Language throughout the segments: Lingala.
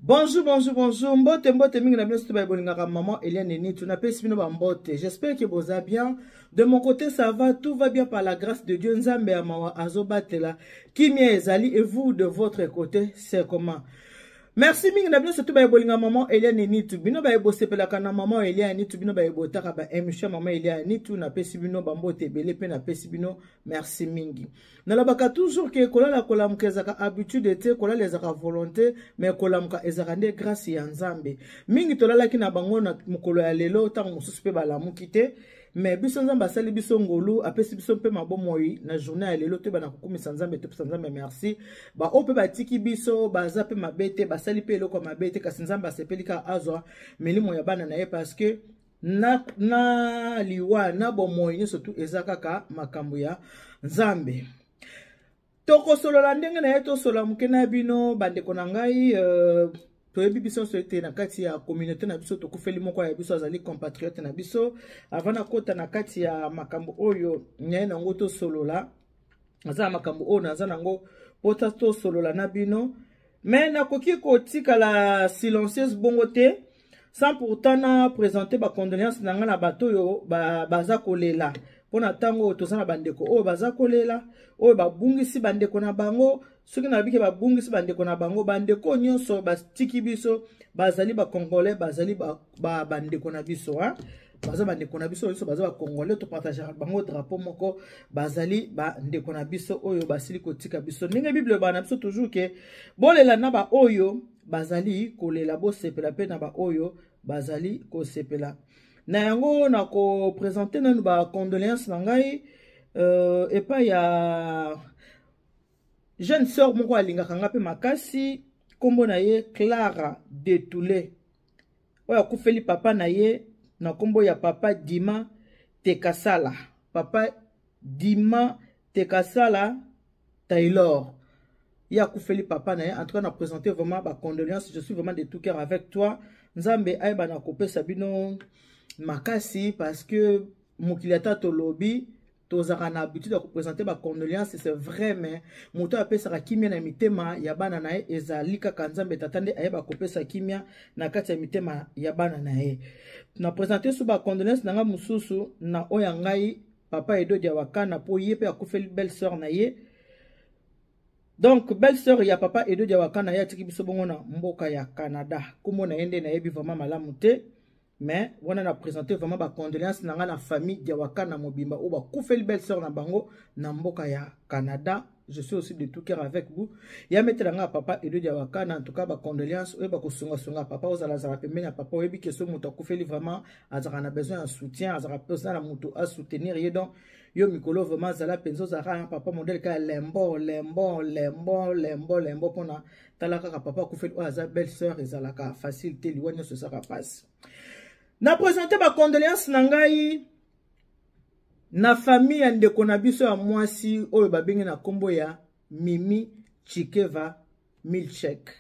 Bonjour, bonjour, bonjour. Mbote, mbote, mingi na bienvenue sur maman Eliane Neni. Tu n'appelles pas bino mbote. J'espère que vous allez bien. De mon côté, ça va. Tout va bien par la grâce de Dieu. Nzambe amawa azobatela. Kimia ezali et vous de votre côté, c'est comment? Merci mingi na bino surtout ba ebolinga maman Eliane Nitu bino ba ebo sepelaka na maman Eliane Nitu bino ba ebotaka ba émission maman Eliane Nitu na pesi bino bambote belé pe na pesi bino merci mingi nalobaka toujours que kolala kolamuka ezaka habitude te kolala ezaka volonté mais kolamuka ezaka nde grâce ya Nzambe mingi tolalaki na bango na mukolo ya lelo tango mosusu pe balamuki te mais biso Nzambe asali biso ngolu apesi biso mpe mabomoi na journée ya lelo te bana kokumisa Nzambe te pesa Nzambe merci ba ope batiki biso baza pe mabete basali pe eloko mabete kasi Nzambe asepelika azwa milimo ya bana na ye parce que na liwa na bomoi nyonso tu eza kaka makambo ya Nzambe toko solola ndenge na ye tosola moke na bino bandeko na ngai toyebi biso soete na kati ya communauté na biso tokufeli moko ya biso azali compatriote na biso avant na kota na kati ya makambo oyo nyaye nango tosolola aza makambo oyo naza nango pota tosolola na bino mais nakoki kotikala silencieuse bongo te sans pourtant na présenter ba condoléances na nga na bato oyo baza kolela pona tango tozana bandeko oyo baza kolela oyo babungisi bandeko na bango soki na bike babungisi bandeko na bango bandeko nyonso batiki biso bazali ba congolais bazali ba bandeko na biso baza bandeko na biso nyonso baza ba congolais to partager bango drapeau moko bazali bandeko na biso oyo basili kotika biso ndenge bible bana biso toujours ke bolela na ba oyo bazali kolela bo sepela pe na ba oyo bazali ko sepela na yango na ko présenter nanu ba condoléances na ngai epa ya jeune sœur moko alingaka nga pe makasi kombo na ye Clara de Toulé oyo akufeli papa na ye na kombo ya papa Dima Tekasala papa Dima Tekasala Taylor ya akufeli papa na ye en tout cas na présenter vraiment ba condoléances je suis vraiment de tout cœur avec toi Nzambe ayeba na kopesa bino makasi parce que mokilata tolobi tozaka na habitude de présenter ba condoléances c'est vrai mais moto apesa kimia na mitema ya bana na ye ezali kaka Nzambe tatande ayeba kopesa kimia na kati ya mitema ya bana na ye na présenter sous ba condoléances na nga mususu na oya ngai papa Edo Diawakana po yepe akufeli belle sœur na ye donc belle sœur ya papa Edo Diawakana ya tiki biso bongo na mboka ya Canada kombo na yende na yebi vraiment malamu te mais on a présenté vraiment ba condoléances na la famille Diawakana mobimba ou ba kufeli belle sœur na bango na mboka ya Canada je suis aussi de tout cœur avec vous ya mettre nga papa Edo Diawakana en tout cas ba condoléances ou ba kosunga sunga papa ozala zala pembeni ya papa oyebi que so moto kufeli vraiment azaka na besoin de soutien azaka besoin na moto à soutenir et donc yo mikolo vraiment zala penzo zara papa modèle ka lembo pona talaka papa kufeli o aza belle sœur ezalaka facile te liwanyo ce sera passe na présenter ba condoléances na ngai na famille ya ndeko na biso ya mwasi oyo babengi na kombo ya Mimi Chikeva Milchek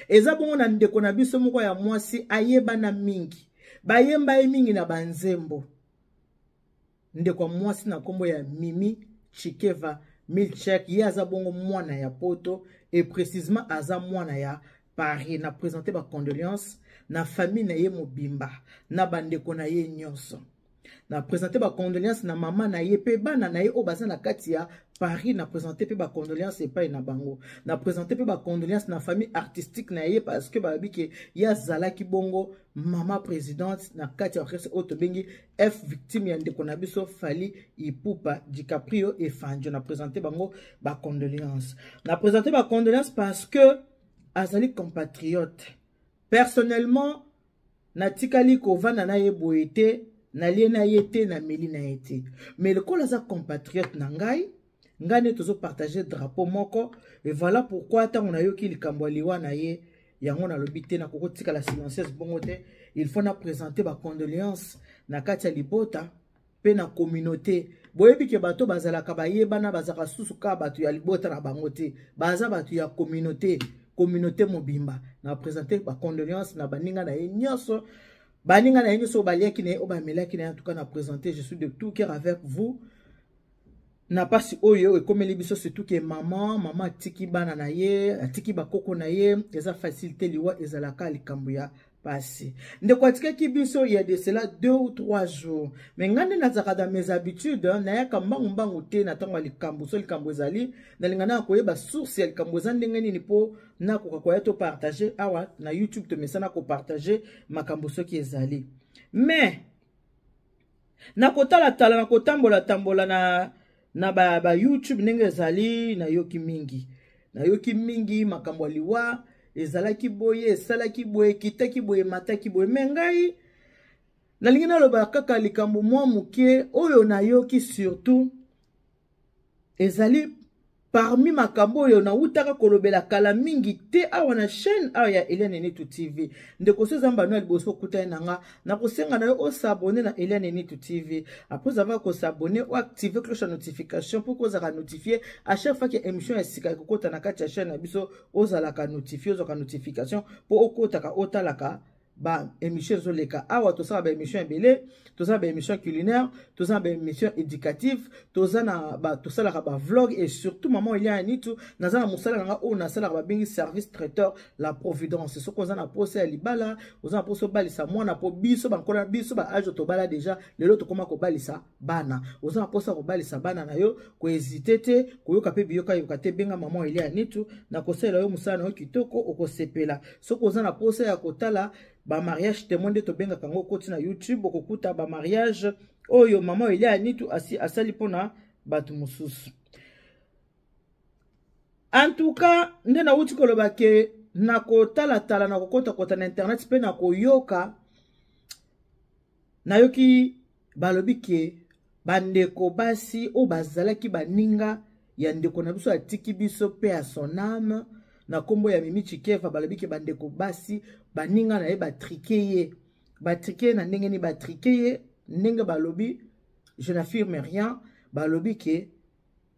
eza bongo na ndeko na biso moko ya mwasi ayeba na mingi bayemba ye mingi na banzembo ndeko mwasi na kombo ya Mimi Chikeva Milchek ye aza bongo mwana ya poto et précisément aza mwana ya Paris na présenter ba condoléances na famille na ye mobimba na bandeko na ye nyonso na présenter ba condoléances na mama na ye pe bana na ye o baza na kati ya Paris na présenter pe ba condoléances epai na bango na présenter pe ba condoléances na famille artistique na ye parce que ba biki ya zalaki bongo mama présidente na kati ya orchestre auto bengi F victime ya ndeko na biso Fally Ipupa DiCaprio et Fanjo na présenter bango ba condoléances na présenter ba condoléances parce que azali compatriote personnellement natikali kovanda na ye boete na lie na yete na meli na yete mais le kola za compatriote na ngai ngane tozo partager drapeau moko et voilà pourquoi tant on a yoki likambo liwa na ye yango na lobité na koko tika la silencieuse bongo te il faut na présenter ba condoléances na kati ya libota pe na communauté boyebi ke bato bazalaka bayebana bazaka susu ka bato ya libota na bango te baza bato ya communauté mobimba na présenter ba condoléances na baninga na ye nyonso baninga na ye nyonso baliaki na ye o bamelaki na ye en tout cas na présenter je suis de tout cœur avec vous na pasi oyo ekomeli biso surtout que maman atiki bana na ye atiki bakoko na ye eza facilité liwa ezalaka likambo ya pasi ndeko atikaki biso il y a de cela 2 ou 3 jours mais ngande nazaka dans mes habitudes nayaka mbangu te na ntango ya likambo so likambo ezali nalingana koyeba source ya likambo eza ndenge nini mpo nakoka koya to partager awa na YouTube tomesana ko partager makambo soki ezali mais nakotala nakotambola na ba YouTube ndenge ezali nayoki mingi makambo liwa ezalaki boye esalaki boye kitaki boye mataki boye mengai nalingi naloba kaka likambo mwa muke oyo nayoki surtout ezali parmi makambo oyo nautaka kolobela kala mingi te awa na chaîne awa ya Eliane Nitu TV ndeko so zamba no liboso kuta nanga na kosenga na yo o s'abonner na Eliane Nitu TV après avoir ko s'abonner ou activer cloche de notification pour que vous soyez notifié à chaque fois que émission est sika kokota na kati ya chaîne na biso ozalaka notifié ozaka notification pour okotaka otalaka ba émission zoleka awa to sa ba émission ebele to sa ba émission culinaire to sa ba émission éducative to za na ba to sala ba vlog et surtout maman Eliane Nitu naza na musala nga o na sala ba bengi service traiteur la providence so ko za na pose ya libala oza na pose balisa mwana po biso ba nkola biso ba age to bala déjà lelo to koma ko balisa bana oza na pose ko balisa bana na yo ko hésiter te ko yoka pe biyoka yoka te benga maman Eliane Nitu na ko sala yo musala na yo kitoko okosepela so ko za na pose ya kotala ba mariage témoin de to benga kango koti na YouTube okokuta ba mariage oyo maman Eliane Nitu asali pona batu mususu. En tout cas nde na uti koloba ke na kotala na kokota na internet pe na koyoka nayoki balobi ke bandeko basi o bazalaki baninga ya ndeko na biso atiki biso pe à son âme na kombo ya Mimi Chikeva balobi ke bandeko basi baninga na ye batrike na ndenge ni batrike ndenge balobi je n'affirme rien balobi ke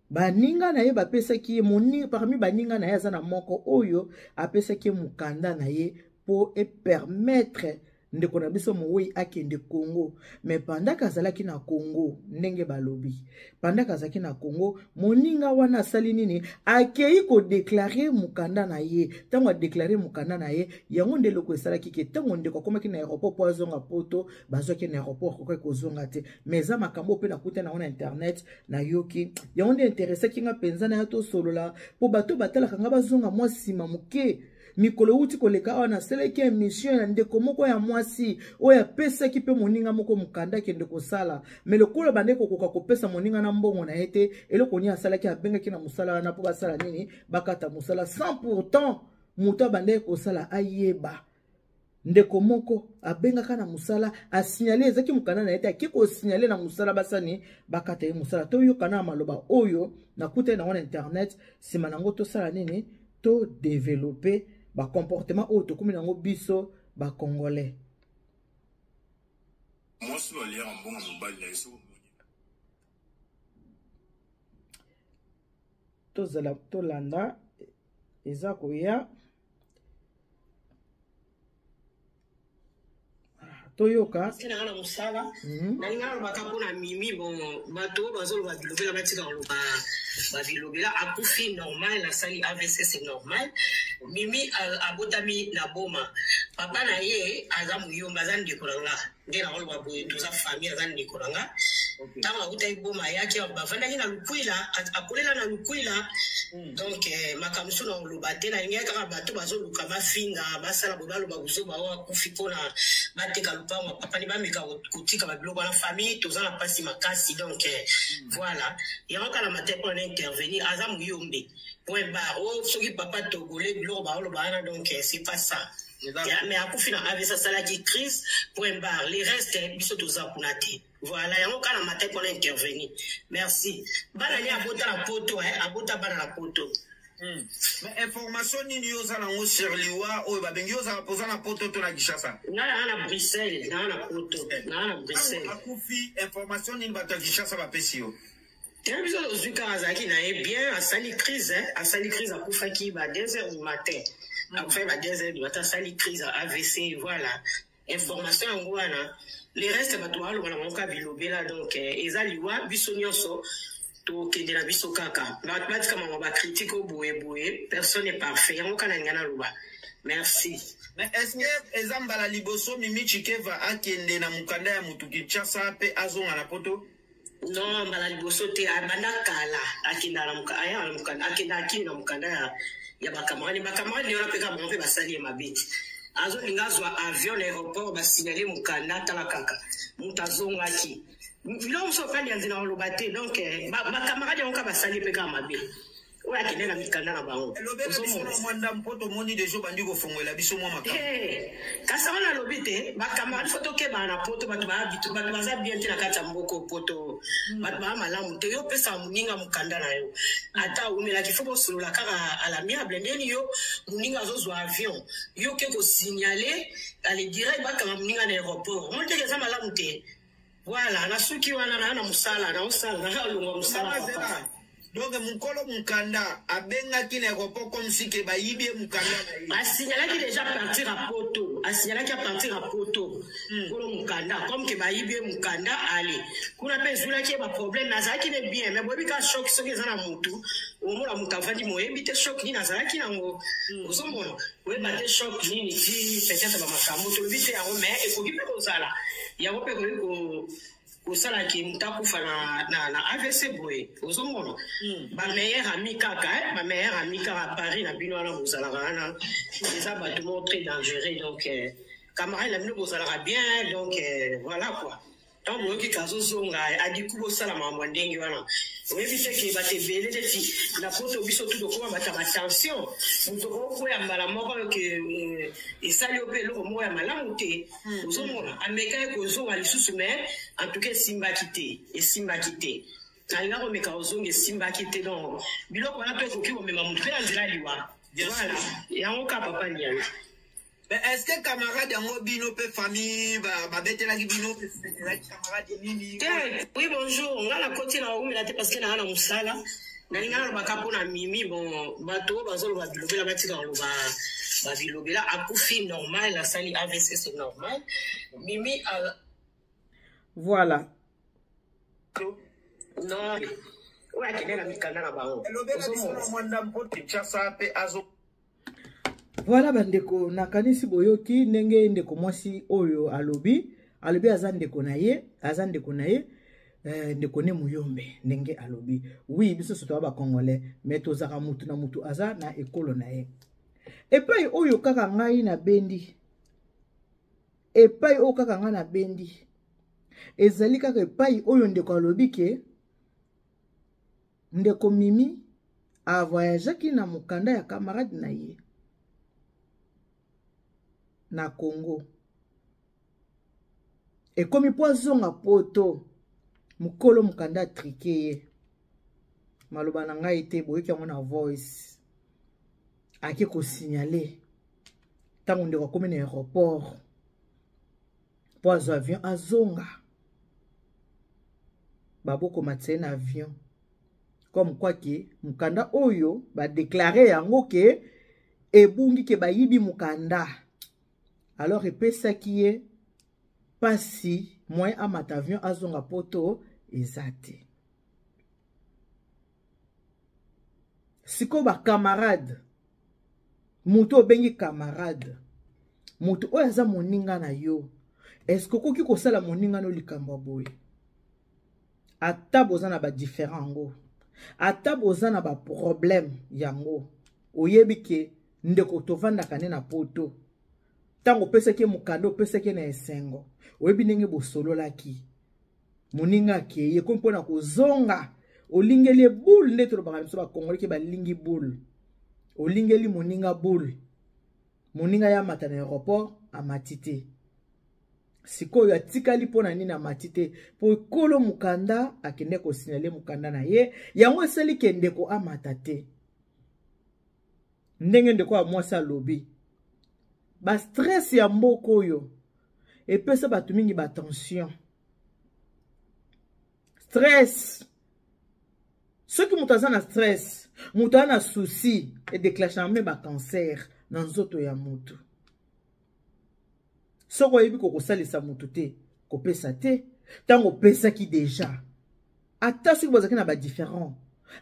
baninga na ye bapesaki ye parmi baninga na ye aza na moko oyo apesaki mukanda na ye po e permettre ndeko na biso moyi akende Congo mais pendant kazalaki na Congo ndenge balobi pendant kazalaki na Congo moninga wana asali nini akei ko déclarer mukanda na ye tango déclarer mukanda na ye yango ndelo ko esalaki ke tango ndeko komaki na aéroport po azonga poto bazoki na aéroport ko kozonga te mais za makambo pe na kuta na internet na yoki yango nde intéressé kinga penza na to solola po bato batala kanga bazonga mwa sima muke mikolo uti koleka awa na seleki émission ya ndeko moko ya mwasi oya pesa ki pe moninga moko mukanda kende kosala mais lokolo bandeko koka kopesa moninga na mbongo na ete eloko ni asala ki abenga ki na musala na po basala nini bakata musala sans pourtant muto bandeko kosala ayeba ndeko moko abenga kana musala a signaler ezaki mukanda na ete akiko signaler na musala basani bakata ye musala to yo kana maloba oyo na kuta na internet sima nango to sala nini to développer ba comportement auto comme nango biso ba congolais moi so ali en bon mobile na eso to zala to landa eza koya toyoka sina ngala musala na ngala bakapona Mimi bon bato bazolo ba bilobela batika ngoloba ba bilobela akufi normal la sali AVC c'est normal Mimi abotami na boma papa na ye azamu yomba zandi kolanga ngena ngoloba boye toza famille zandi kolanga tama utai boma yake bavanda kina lukwila akolela na lukwila donc makamso na ngoloba te na ngeka bato bazolo kama finga basala bobalo bakuzoba wa kufipona bateka lupango papa ni bamika kotika ba biloko na famille toza na pasi makasi donc voilà yango la matin pour intervenir azamu yombe point barre oh soki papa togolais biloko baolo bana donc c'est pas ça mais akufi na avec ça saladi crise point barre les restes biso toza kunate voilà yango la matin pour intervenir merci bana ni abota la poto abota bana la poto mais information nini yo za nango sur liwa oyo babengi yo za poza na poto to na Kinshasa na Bruxelles na poto na Bruxelles akufi information nini bato ya Kinshasa bapesi yo biso ozwika azalaki na ye bien asali crise akufaki ba 2h du matin akufaki ba 2h du matin asali crise AVC voilà information yango wana les restes bato baloba na bango ka bilobela donc eza liwa biso nyonso tokende na biso kaka batika mama bakritike oboyeboye personne n'est parfait yango kana ngana loba merci. Mais est-ce que ezambala liboso Mimi Chikeva akende na mukanda ya mutu Kinshasa pe azonga na poto? Non, mbala liboso te abanda kala akenda na mukanda akenda akina na mukanda ya bakamani ne ona peka mpe basali mabeti azo lingazwa avion na aéroport basignale mukanda tala kaka mutu azongaki bilo mso kandi anzina olobate donc bakamarade onka basali peka mabeti oya kende na mikanda na bango lobe mwanda mpoto moni dejo bandi ko fongola biso mwa makamba kasa wana lobite bakamarade foto ke bana poto batu ba bitu batu baza bien te na kata mboko poto batu ba malamu te yo pesa muninga mukanda na yo ata umela kifo solola kaka à l'amiable ndeni yo muninga zozwa avion yo ke ko signaler aller direct bakama muninga na aéroport on te keza malamu te voilà na suki wana na musala na usala na longo musala. Donc mukolo mukanda abenga kine aéroport comme si ke bayibie mukanda na a signalaki déjà partir à poto kolo mukanda comme ke bayibie mukanda allez kuna pe zulaki ba problème nazaki ne bien mais bobi ka choc soki ezana mutu omola mutavandi moyebi te choc ni nazaki nango ozomona we ba te choc ni ti peut-être ba makambo to bite ya mais ekoki pe kozala yango pe ko kosala ki mutakufa na AVC boye ozomona ba meilleur ami kaka ba meilleur ami kaka à Paris na bino na bozala kana les abattements très dangereux donc camarade la bino bozala bien donc voilà quoi donc moi qui kazo zonga adiku bosala mambo ndenge wana oyebi te ke batebele teti na poto biso tout dokoma bata attention muto ko ya mbala moko ke esali opelo mo ya malamu te ozomona ameka ko zonga lisusu mais en tout cas simba kité alinga ko meka ozonga simba kité donc biloko wana to ko ki ko mema mutu na nzela liwa voilà yango ka papa nyana. Mais est-ce que camarade yango bino pe famille ba betela ki bino pe camarade nini? Oui bonjour, ngala koti na umela te parce que na musala na ngala ba kapo na mimi bon bato bazolo ba bilobela batika loba ba bilobela akufi normal la sali AVC c'est normal. Mimi voilà. Non. Ouais kene na mikanda na bango. Lobela biso mwanda mpoto Kinshasa pe azo. Voilà bandeko nakanisi boyoki ndenge ndeko mwasi oyo alobi aza ndeko na ye ndeko ne muyombe ndenge alobi oui biso soto ba congolais mais tozaka mutu na mutu aza na ekolo na ye epai oyo kaka ngai na bendi ezali kaka epai oyo ndeko alobi ke ndeko Mimi a voyagaki na mukanda ya camarade na ye na Congo ekomi poazonga poto mukolo mukanda trike ye maloba na ngai te boyoki yango na voice ake ko signaler tango ndeko akomi na aéroport po azwa avion azonga baboko matse na avion comme quoi ke mukanda oyo ba déclarer yango ke ebungi ke bayibi mukanda. Alors epesaki ye pasi moyen amata avion azonga poto ezate. Siko ba camarade mutu obengi camarade mutu oyo aza moninga na yo est-ce que koki kosala moninga no likambo boye ata boza na ba différent ngo ata boza na ba problème yango oyebi ke ndeko tovandaka ne na poto tango peseke mukando peseke na esengo oyebi ndenge bosololaki moninga ke ye ko mpona kozonga olingeli boule nde tolobaka biso bakongoli ke balingi boule olingeli moninga boule moninga ya mata na aéroport amati te sikoyo atikali mpona nini amati te po ekolo mukanda akende kosignale mukanda na ye yango esali ke ndeko amata te ndenge ndeko ya mwasi alobi ba stress ya mboko oyo epesa bato mingi ba tension stress soki mutu aza na stress mutu aza na souci edéclenche me ba cancer na nzoto ya mutu soko oyebi kokosalisa mutu te kopesa te ntango opesaki deja ata soki bozalaki na badifférent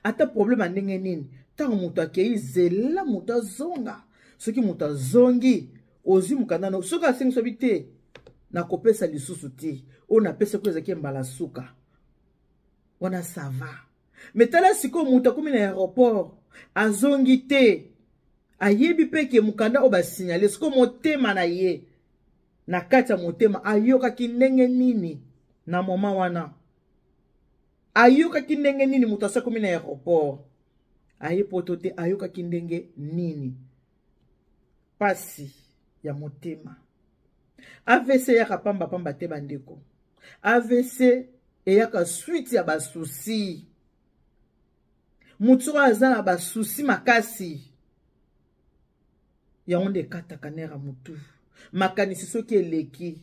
ata problème andenge nini ntango moto akei zela moto azonga soki moto azongi ozwi mokanda no soki asengi sobi te nakopesa lisusu te oyo napesa ko ezalaki mbala suka wana ça va mais tala sikoyo moto akomi na aéroport azongi te ayebi mpe ke mokanda oyo basignale sikoyo motema na ye na kati ya motema ayokaki ndenge nini na moma wana ayokaki ndenge nini moto asi akomi na aéroport aye poto te ayokaki ndenge nini pasi ya motema AVC yaka pamba pamba te bandeko AVC eyaka suite ya basusi mutu aza na basusi makasi yango nde ekataka nera mutu makanisi soki eleki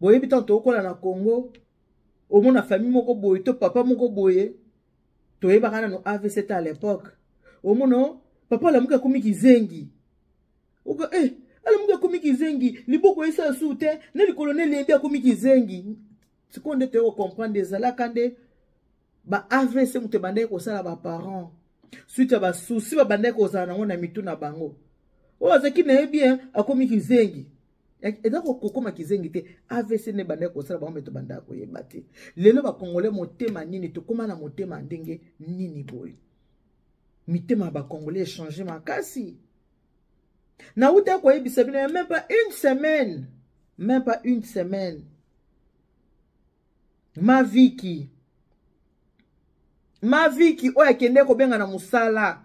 boyebi tanto okola na Congo omona famille moko boye to papa moko boye toyebaka nano AVC ta à l'époque omona papa alamuka akomi kizengi uko alamuka akomi kizengi liboko esa su te ne likolo ne lebi akomi kizengi sikonde te comprendre ezalaka nde ba AVC mutu bandaki kosala ba parents suite ba souci ba bandaki kozala nango na mitu na bango oyo azaki na yebi akomi kizengi ezako kokoma kizengi te AVC ne bandaki kosala bango meto bandaki koyeba te lelo bakongole motema nini tokoma na motema ndenge nini boye mitema bakongole échanger makasi na uta koyebisa bino même pas une semaine Maviki oyo akende kobenga na musala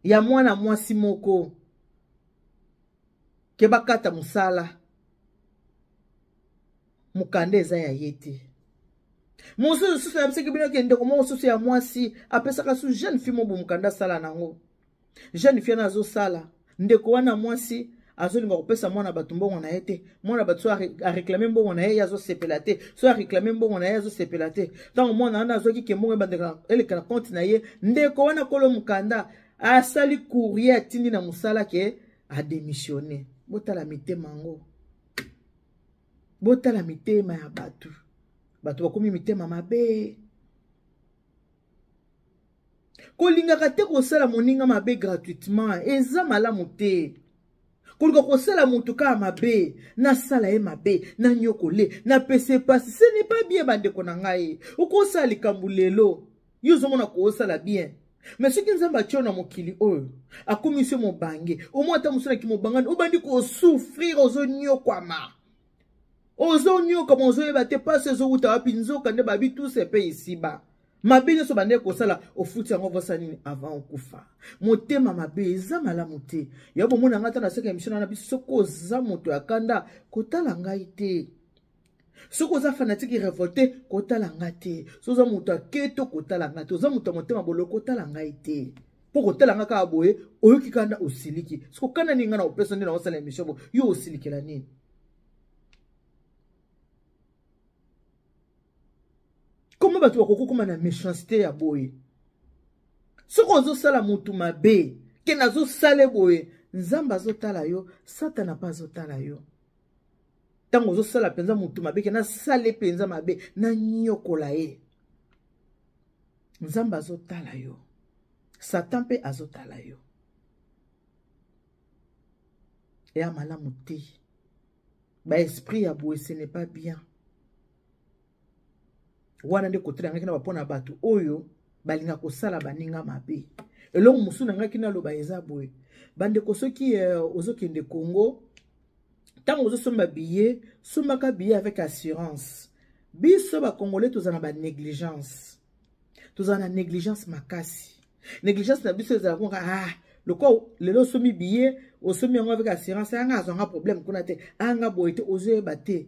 ya mwana mwasi moko ke bakata musala mukande eza ya yete mosusu susu na biseki bino kende komo susu ya mwasi apesaka su jeune fille mobu mukanda sala nango jeune fille nazo sala ndeko wana mwasi azolinga kopesa mwana bato mbongo na ye te mwana bato so areklame mbongo na ye azosepela te so areklame mbongo na ye azosepela te ntango mwana wana azoki ke mbongo ebandeka eleka na konti na ye ndeko wana kolo mukanda asali courrier atindi na musala ke adémissionné botala mitema ngo botala mitema ya bato bakomi mitema mabe kolingaka te kosala moninga mabe gratuitement eza malamu te kolika kosala mutu kaka mabe na sala ye mabe na nyokole na pese pasi ce n'est pas bien bandeko na ngai okosala likambo lelo yo ozomona kosala bien mais soki nzambe atio na mokili oyo akomisi mobange omoi ata mosalaki mobangani obandi kosouffrir ozonyokwama ozoyeba te pasi ezowuta wapi nzoka nde babi tuse mpe isiba mabe nyonso bandeki kosala ofuti yango vosa nini avant okufa motema mabe eza malamu te ya bomona ngai ata na seka émission na biso soki oza moto ya kanda kotala ngai te soki oza fanatike révolté kotala ngai te soki oza moto aketo kotala ngai te oza moto ya motema boloko kotala ngai te mpo kotala ngai kaka boye oyoki kanda osiliki soki okanda nini ngai na opesa nde na osala émission bo yo osilikela nini Comment bato bakokoma na méchanceté ya boye soko ozosala mutu mabe ke nazosala boye nzambe azotala yo satana pa azotala yo tango ozosala penza mutu mabe ke nasale penza mabe na nyokola ye nzambe azotala yo satan pe azotala yo ya malamu te ba esprit ya boye ce n'est pas bien wana nde kotela ngaki na bapona bato oyo balinga kosala baninga mabe elongo musu na ngaki na loba eza boye bandeko soki ozokende Congo tango ozosomba billet sombaka billet avec assurance biso bakongolais tozala ba négligence makasi négligence na biso ezala konga loko lelo somi billet osomi yango avec assurance anga azanga problème kuna te anga boye te ozoyeba te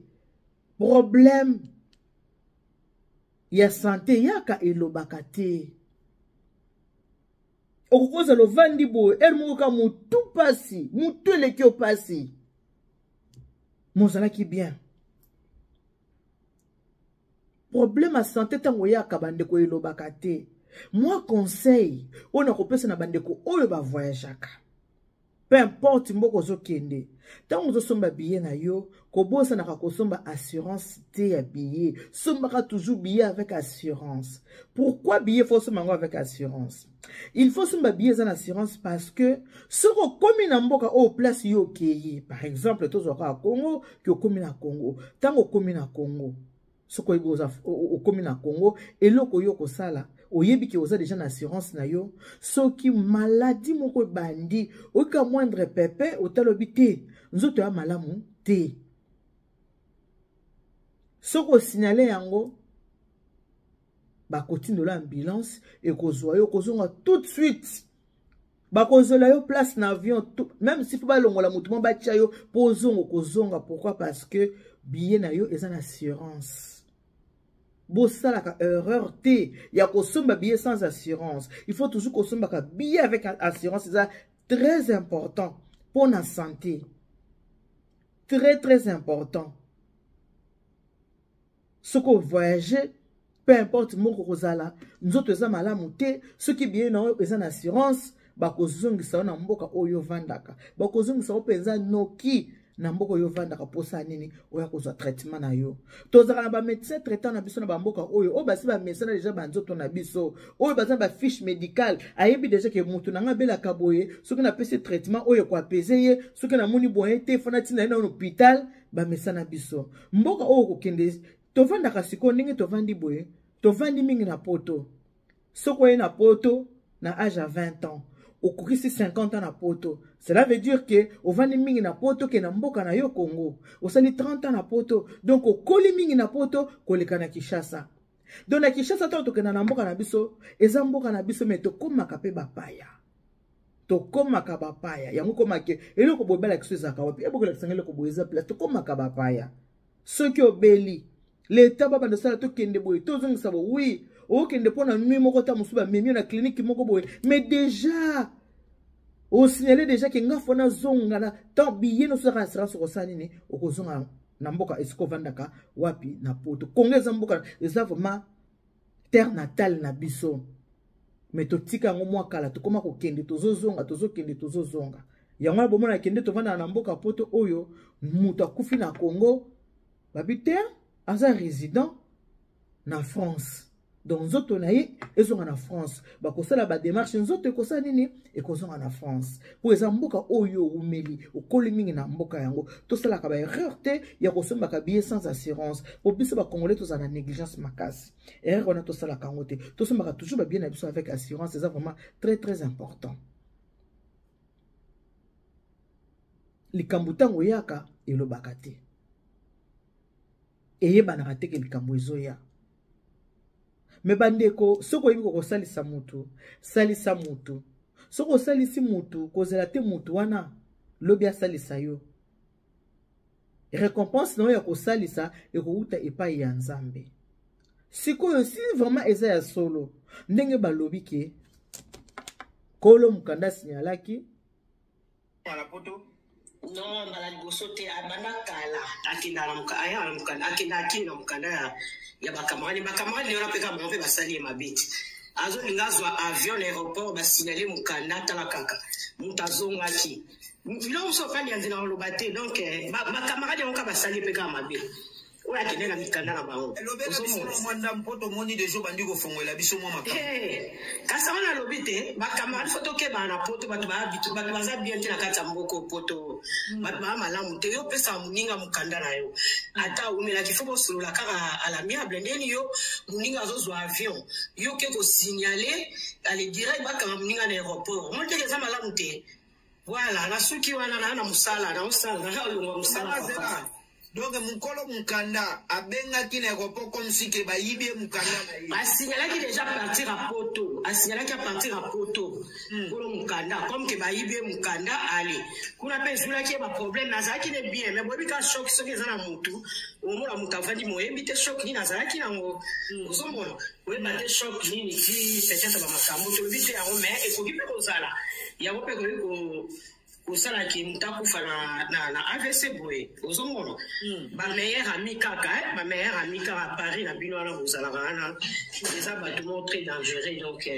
problème ya santé yaka elobaka te okokoza lovandi boye elmoka mutu pasi mutu eleki opasi mozalaki bien problème ya santé tango yaka bandeko elobaka te moi conseil oyo nakopesa na bandeko oyo bavoyageaka peu importe mboka ozokende ntango ozosomba billet na yo kobosanaka kosomba assurance te ya billet sombaka toujours billet avec assurance. Pourquoi billet faut somba yango avec assurance? Il faut somba billet eza na assurance parce que soki okomi na mboka oyo place yo okeye, par exemple tozwaka ya Congo ki okomi na Congo, ntango okomi na Congo soki oyebi okomi na Congo eloko yo kosala oyebi ki oza déjà na assurance na yo soki maladie moko bandi oka moindre pepe otalobi te nzoto ya malamu te soki osignale yango bakotindola ambulance ekozwa yo kozonga tout de suite bakozola yo place na avion même si faut balongola mutu mo batia yo po ozonga kozonga. Pourquoi? Parce que billet na yo eza na assurance. Bosalaka erreur te ya kosomba billet sans assurance. Il faut toujours kosomba ka billet avec assurance. C'est très important pour la santé. Très important. Ce qu'on voyage, peu importe moko kozala, nous autres eza malamu te, ce qui bien na eza na assurance, bakozongisa na mboka oyo vandaka. Bakozongisa openza noki na mboka oyo vandaka posa nini oya kozwa traitement na yo. Tozaka na ba médecin traitant na biso na ba mboka oyo, o basi ba médecin déjà banzoto na biso. Oyo baza ba fiche médicale, ayebi déjà ke mutu na ngabela kaboye, soki na pese traitement oyo kwa peseye, soki na moni boye te fona tina na hôpital, ba médecin na biso. Mboka oyo kokende tovandaka siko ndenge tovandi boye, tovandi mingi na poto. Soko ye na poto na âge à 20 ans. Au coursi 50 ans na poto. Cela veut dire que au vandi mingi na poto ke na mboka na yo Congo. Au sali 30 ans na poto. Donc au koli mingi na poto koleka na Kinshasa. Donc na Kinshasa to ke na mboka na biso, eza mboka na biso meto komaka pe bapaya. To komaka bapaya. Yango komake eloko bobela kisoza ka wapi. Ebo ko lakisangele ko boeza place to komaka bapaya. Soki obeli l'état baba de sala to kende boye to zongisa bo oui. Ok, ne pas nuit moko ta musuba memi na clinique moko boye. Mais déjà, au signalé déjà que nga fona zonga na tant billet no sera assurance ko sanini okozonga na mboka esko vandaka wapi na poto. Kongeza mboka eza vraiment terre natale na biso. Mais to tika ngo mwa kala to koma ko kende tozozonga tozozonga. Yango bomona kende to vanda na mboka poto oyo mutu akufi na Congo babite aza résident na France. Donc nzoto na ye ezonga na France bakosala ba démarche nzoto ekosa nini ekozonga na France po eza mboka oyo umeli okoli mingi na mboka yango tosala ka ba erreur te ya kosomba ka billet sans assurance po biso ba congolais tozana négligence makasi erreur on a tosala kango te tosomba ka toujours ba bien na biso avec assurance c'est vraiment très important. Likambo tango yaka elobaka te eyebana te ke likambo ezoya. Me bandeko, soko yebi ko salisa mutu, salisa mutu. Soko salisi mutu, kozela te mutu wana, lobia salisa yo. Récompense na ya ko salisa e ko uta epai ya Nzambe. Siko si vraiment eza ya solo, ndenge balobi ke kolo mukanda signalaki ala poto. Non, maladi bosote abanda kala akinda na mukaya na mukanda akinda mukanda ya bakamani ne wana peka bombe basali mabiti azo ngazwa avion aéroport basinale mukanda tala kaka mutazongaki bilo so fani yanzina olobate donc bakamani onka basali peka mabiti oya kinena mikanda na bango oso mwanda mpoto moni dejo bandi ko fongola biso mwa makamba kasa wana lobite bakamani foto ke bana poto batu baza bien tina kata mboko poto batu ba malamu te yo pesa muninga mukanda na yo ata umela kifo solola kaka à l'amiable ndeni yo muninga azozwa avion yo ke ko signaler aller direct bakanga muninga na aéroport monte ke za malamu te voilà na suki wana na musala na usala na longo musala. Donc mukolo mukanda abenga ki na aéroport comme si ke bayibie mukanda na ye. Asignalaki déjà partir à Poto. Asignalaki à partir à Poto. Pour mukanda comme ke bayibie mukanda ali. Kuna pe zula ki ba problème nazaki ne bien mais bobi ka choc soki za na mutu. Omona mutavandi moyebi te choc ni nazaki nango. Ozomona. We ba te choc ni ki peut-être ba makambo to bite ya mais e ko gipe ko zala. Ya ko pe ko osala ki mutakufa na AVC boye ozomona ba meilleur ami kaka ba meilleur ami kaka à Paris na bino na bozala kana eza bato très dangereux donc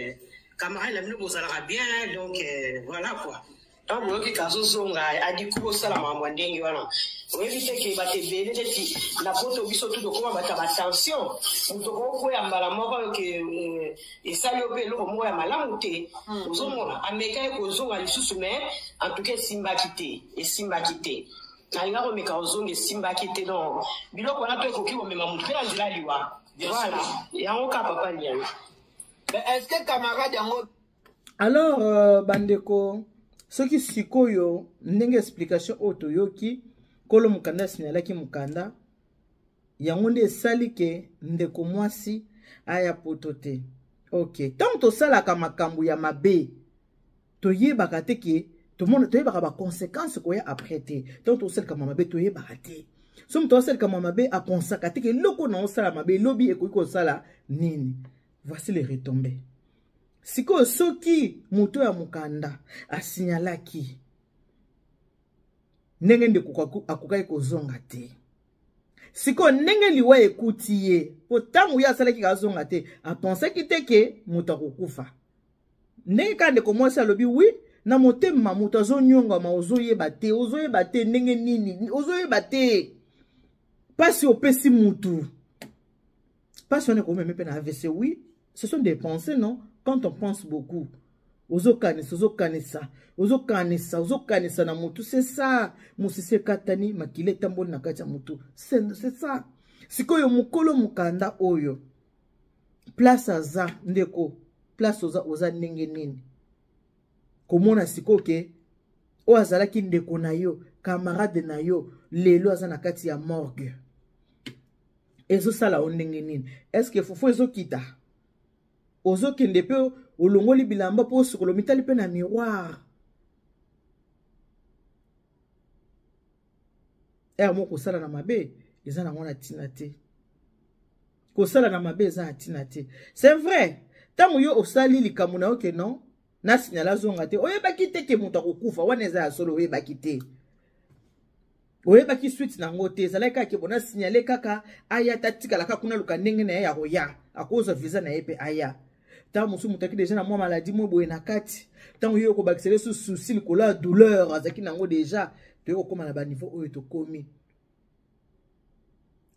camarade la bino bozala bien donc voilà quoi tant que kazo zonga adi kubo sala mambo ndenge wana on évite que ba te bele teti na poto biso tout de comment ba ta attention mutoko ko ya mbala moko que esali opelo mo ya malamu te ozomona ameka ko zonga lisusu mais en tout cas simba kité na linga ko meka ozonga simba kité non biloko na to ko ki ko mema mutu pela nzila liwa voilà yango ka papa liana est-ce que camarade yango alors bandeko soki sikoyo ndenge explication oto yoki kolo mukanda sinyalaki mukanda yango nde esali ke ndeko mwasi aya poto te. Ok, tant tosalaka makambo ya mabe toyebaka te ke tomona toyebaka ba conséquences koya après te. Tant tosalaka mabe toyebaka te. So mto tosalaka mabe aponsaka te ke loko na osala mabe lobi ekoki kosala nini. Voici les retombées. Siko soki muto ya mukanda asinyalaki ndenge ndeko akukai kozonga te. Siko ndenge liwa ekuti ye po tangu ya asalaki kazonga te apensaki te ke muto akokufa. Ndenge kande komosa lobi oui na motema muto azonyonga ma ozoyeba te ndenge nini ozoyeba te pasi opesi mutu pasi one komeme pe na AVC. Oui, ce sont des pensées, non? Quand on pense beaucoup, ozokanisa na mutu, c'est ça. Musise katani makile tambo na kati ya mutu. C'est ça. Sikoyo mukolo mukanda oyo. Place aza ndeko, place oza ndenge nini. Komona sikoke o azalaki ndeko na yo, camarade na yo, lelo aza na kati ya morgue. Ezo sala ondenge nini. Est-ce que fofo ezo kita? Ozo kende pe olongoli bilamba po sokolo mitali pe na miroir. Mo kosala na mabe eza na ngona tina te. Kosala na mabe eza na tina te. C'est vrai. Tango yo osali likamu na oke non na signala zonga te. Oyebaki te ke mutu akokufa wana eza ya solo oyebaki te. Oyebaki suite na ngote ezalaka ke bona signale kaka aya tatika la kuna luka ndenge na ya roya akoza visa na yepe aya. Tant musu mutaki déjà na moi maladie mo boye na kati. Tant yo ko bakisele sous souci likola douleur azaki nango déjà to yo koma na ba niveau oyo to komi.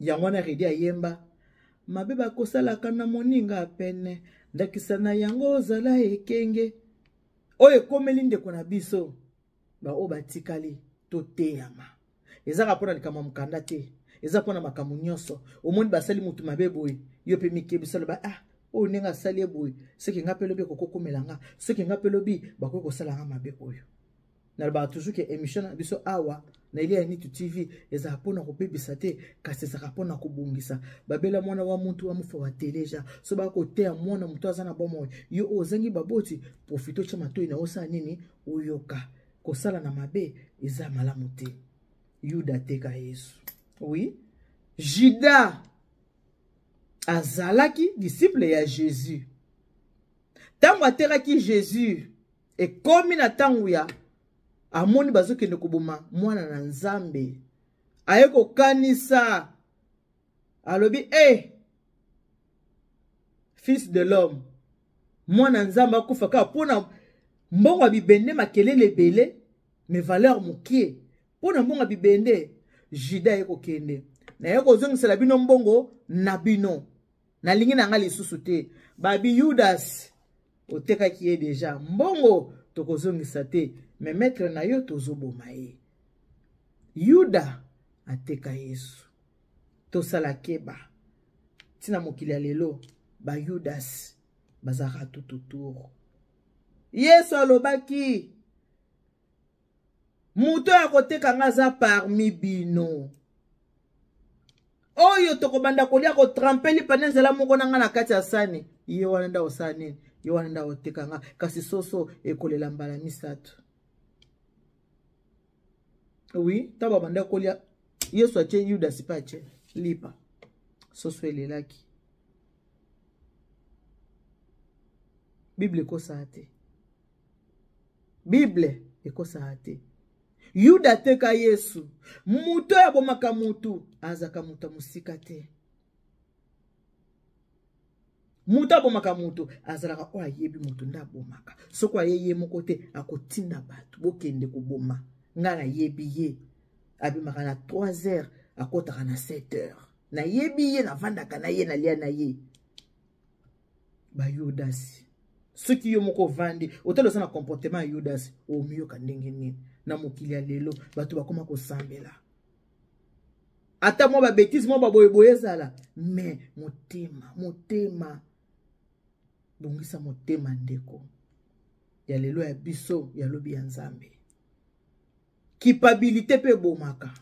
Yango na redi ayemba. Mabe ba kosala kana moninga apene ndakisa na yango zala ekenge. Oyo komeli ndeko na biso. Ba o batikali to teyama. Ezaka pona likama mukanda te. Ezaka pona makamu nyonso. Omoni basali mutu mabe boye. Yo pe mikebisalo ba o nenga sali boye. Seki ngapelo bi kokoko melanga. Seki ngapelo bi bako kosala nga mabe oyo. Na ba toujours ke émission biso awa na ile ya Nitu TV ezaka pona kopebisa te kasi ezaka pona kobungisa. Babela mwana wa muntu wa mufa wa teleja. So ba ko te mwana mutu azana bomo. Yo ozangi baboti profito cha matoi na osa nini uyoka. Kosala na mabe eza malamu te. Yuda teka Yesu. Oui. Juda azalaki disciple ya Jésus. Tango ateraki Jésus e komi na tango ya amoni bazokende koboma mwana na Nzambe. Ayeko kanisa alobi fils de l'homme. Mwana Nzambe akufa ka pona mbongo bibende makelele bele me valeur mukie. Pona mbongo bibende Juda yeko kende. Na yeko zongisela bino mbongo na bino. Na lingi na nga lisusu te. Babi Judas oteka kiye deja. Mbongo toko zongisa te. Me maître na yo tozoboma ye. Yuda ateka Yesu. Tosala keba. Tina mokili ya lelo. Ba Judas bazaka tututuru. Yesu alobaki. Muto ya koteka nga za parmi bino. Oyo tokobanda kolia ko trampeli panenzela moko nanga na kati ya sani. Ye wana nda osani. Ye wana nda oteka nga. Kasi soso ekolela mbala misatu. Oui, taba banda kolia. Yesu ache Yuda sipache. Lipa. Soso elelaki. Bible ekosa ate. Bible ekosa ate. Yuda teka Yesu. Muto ya bomaka mutu. Azaka muta musika te. mutu abomaka mutu azalaka oyo ayebi mutu nde abomaka soko ayeye moko te akotinda bato bokende koboma nga nayebi ye abimaka na 3 heures akotaka na 7 heures nayebi ye navandaka na ye nalia na ye bayudasi soki yo moko vandi otalosa na comportement ya yudasi omiyoka ndenge nini na mokili ya lelo bato bakoma kosambela ata mwa babétise mwa baboyeboye ezala me motema bongisa motema ndeko ya lelo ya biso ya lobi ya nzambe kipabilité pe bomaka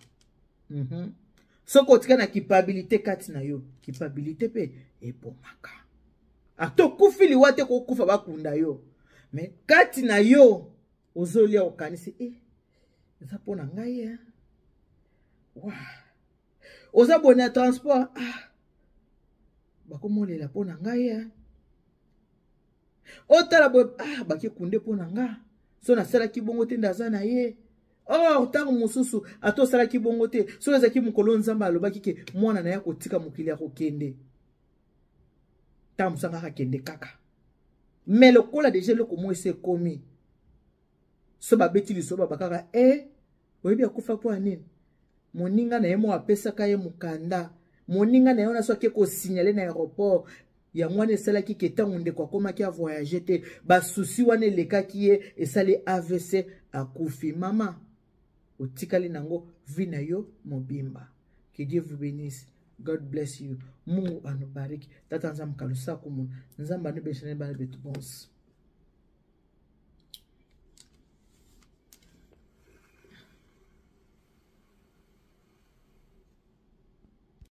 soko otika na kipabilité kati na yo kipabilité pe ebomaka ato kufi liwa te kokufa bakunda yo me kati na yo ozolia okanisi eza mpona ngai wa oza bone ya transport bakomolela mpona ngai otala boye bake kunde mpona nga so nasalaki bongo te ndaza na ye ntango mosusu ata osalaki bongo te so ezalaki mokolo nzambe alobaki ke mwana na ye akotika mokili ya kokende ntango mosanga akakende kaka me lokola deja eloko mo esi ekomi so babeti lisolo babakaka oyebi akufa mpo ya nini moninga na ye mo apesaka ye mokanda moninga na ye wana so ake kosignale na aéroport yango wana esalaki ke ntango ndeko akomaki avoyage te basusi wana elekaki ye esali AVC akufi mama otikali nango vi na yo mobimba. Que Dieu vous bénisse. God bless you. Mungu anubariki. Tata nzambe kalusa kumu. Nzambe anu beshane bana betu bonsi.